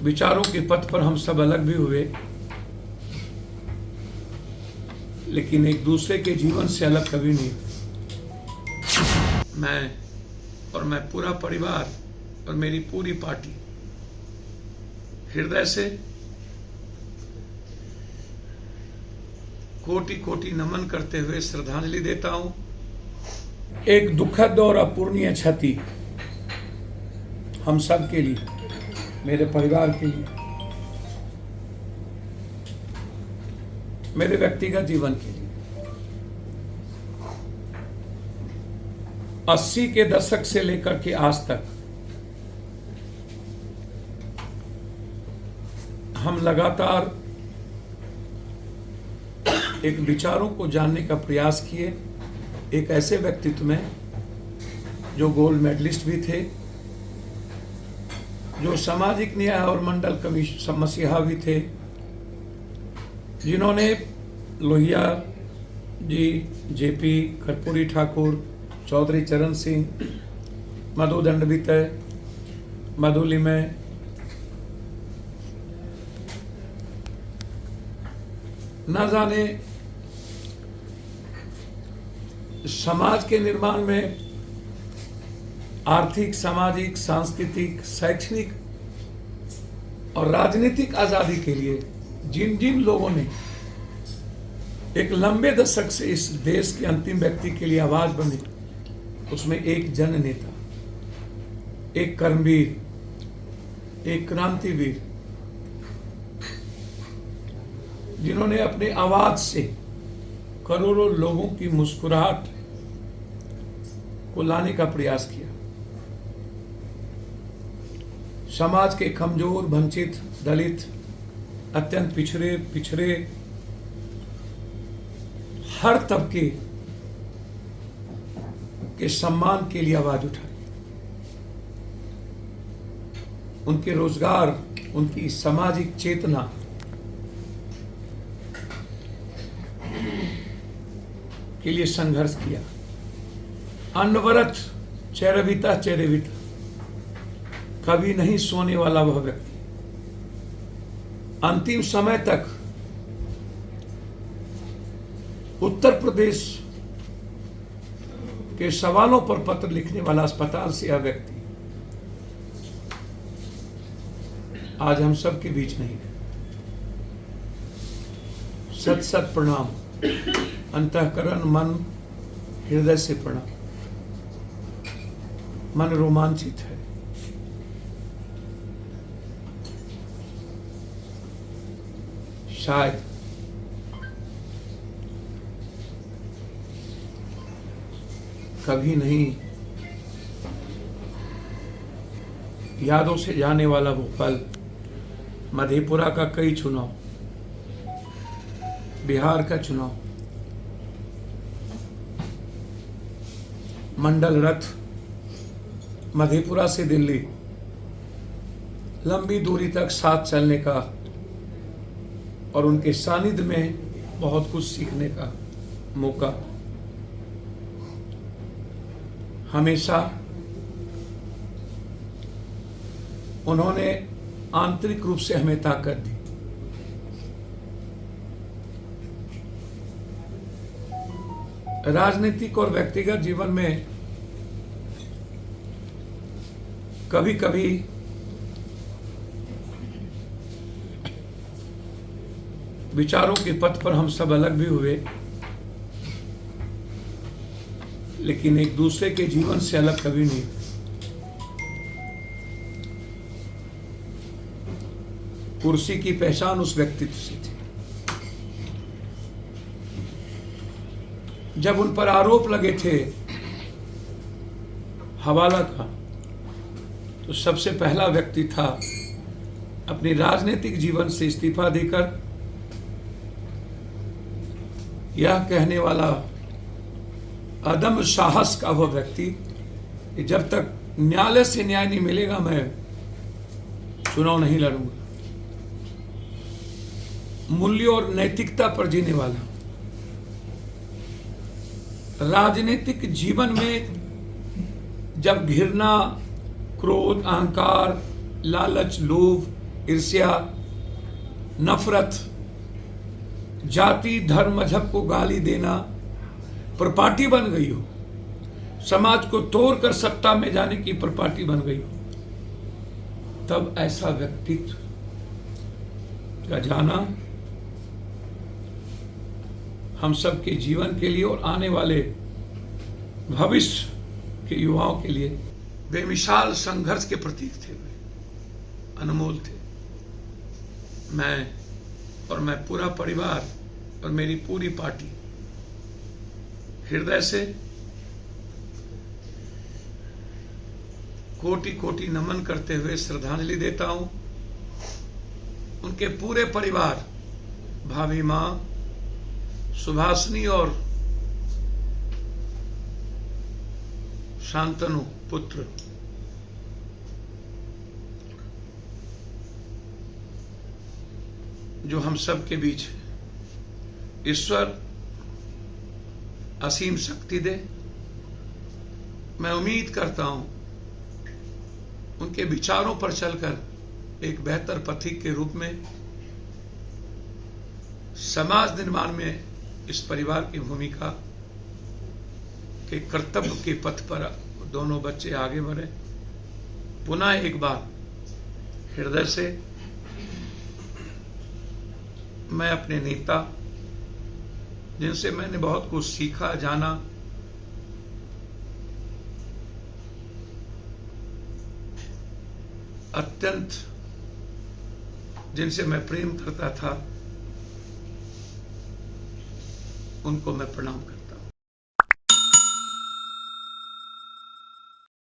विचारों के पथ पर हम सब अलग भी हुए, लेकिन एक दूसरे के जीवन से अलग कभी नहीं। मैं पूरा परिवार और मेरी पूरी पार्टी हृदय से कोटि कोटि नमन करते हुए श्रद्धांजलि देता हूं। एक दुखद और अपूर्णीय क्षति हम सब के लिए, मेरे परिवार के लिए, मेरे व्यक्तिगत जीवन के लिए। 80 के दशक से लेकर के आज तक हम लगातार एक विचारों को जानने का प्रयास किए, एक ऐसे व्यक्तित्व में जो गोल्ड मेडलिस्ट भी थे, जो सामाजिक न्याय और मंडल कमीशन मसीहा भी थे, जिन्होंने लोहिया जी, जेपी कर्पूरी ठाकुर, चौधरी चरण सिंह, मधु दंडवितय, मधुलिमय, न जाने समाज के निर्माण में आर्थिक, सामाजिक, सांस्कृतिक, शैक्षणिक और राजनीतिक आजादी के लिए जिन जिन लोगों ने एक लंबे दशक से इस देश के अंतिम व्यक्ति के लिए आवाज बनी, उसमें एक जन नेता, एक कर्मवीर, एक क्रांतिवीर, जिन्होंने अपने आवाज से करोड़ों लोगों की मुस्कुराहट को लाने का प्रयास किया। समाज के कमजोर, वंचित, दलित, अत्यंत पिछड़े हर तबके के सम्मान के लिए आवाज उठाई। उनके रोजगार, उनकी सामाजिक चेतना के लिए संघर्ष किया। अनवरत चेरेबिता, कभी नहीं सोने वाला वह व्यक्ति अंतिम समय तक उत्तर प्रदेश के सवालों पर पत्र लिखने वाला अस्पताल से यह व्यक्ति आज हम सब के बीच नहीं है। सत सत प्रणाम, अंतःकरण, मन, हृदय से प्रणाम। मन रोमांचित है। शायद कभी नहीं यादों से जाने वाला वो पल, मधेपुरा का कई चुनाव, बिहार का चुनाव, मंडल रथ मधेपुरा से दिल्ली, लंबी दूरी तक साथ चलने का और उनके सानिध्य में बहुत कुछ सीखने का मौका हमेशा उन्होंने आंतरिक रूप से हमें ताकत दी। राजनीतिक और व्यक्तिगत जीवन में कभी कभी विचारों के पथ पर हम सब अलग भी हुए, लेकिन एक दूसरे के जीवन से अलग कभी नहीं। कुर्सी की पहचान उस व्यक्तित्व से थी। जब उन पर आरोप लगे थे हवाला का, तो सबसे पहला व्यक्ति था अपने राजनीतिक जीवन से इस्तीफा देकर यह कहने वाला अदम्य साहस का वह व्यक्ति कि जब तक न्यायालय से न्याय नहीं मिलेगा मैं चुनाव नहीं लड़ूंगा। मूल्यों और नैतिकता पर जीने वाला, राजनीतिक जीवन में जब घृणा, क्रोध, अहंकार, लालच, लोभ ईर्ष्या, नफरत, जाति धर्म मजहब को गाली देना प्रॉपर्टी बन गई हो, समाज को तोड़कर सत्ता में जाने की प्रॉपर्टी बन गई हो, तब ऐसा व्यक्तित्व का जाना हम सबके जीवन के लिए और आने वाले भविष्य के युवाओं के लिए बेमिसाल संघर्ष के प्रतीक थे, वे अनमोल थे। मैं पूरा परिवार और मेरी पूरी पार्टी हृदय से कोटि कोटि नमन करते हुए श्रद्धांजलि देता हूं उनके पूरे परिवार, भाभी मां सुभाषिनी और शांतनु पुत्र, जो हम सब के बीच है। ईश्वर असीम शक्ति दे। मैं उम्मीद करता हूं उनके विचारों पर चलकर एक बेहतर पथिक के रूप में समाज निर्माण में इस परिवार की भूमिका के कर्तव्य के पथ पर दोनों बच्चे आगे बढ़े। पुनः एक बार हृदय से मैं अपने नेता, जिनसे मैंने बहुत कुछ सीखा जाना, अत्यंत जिनसे मैं प्रेम करता था, उनको मैं प्रणाम करता हूं।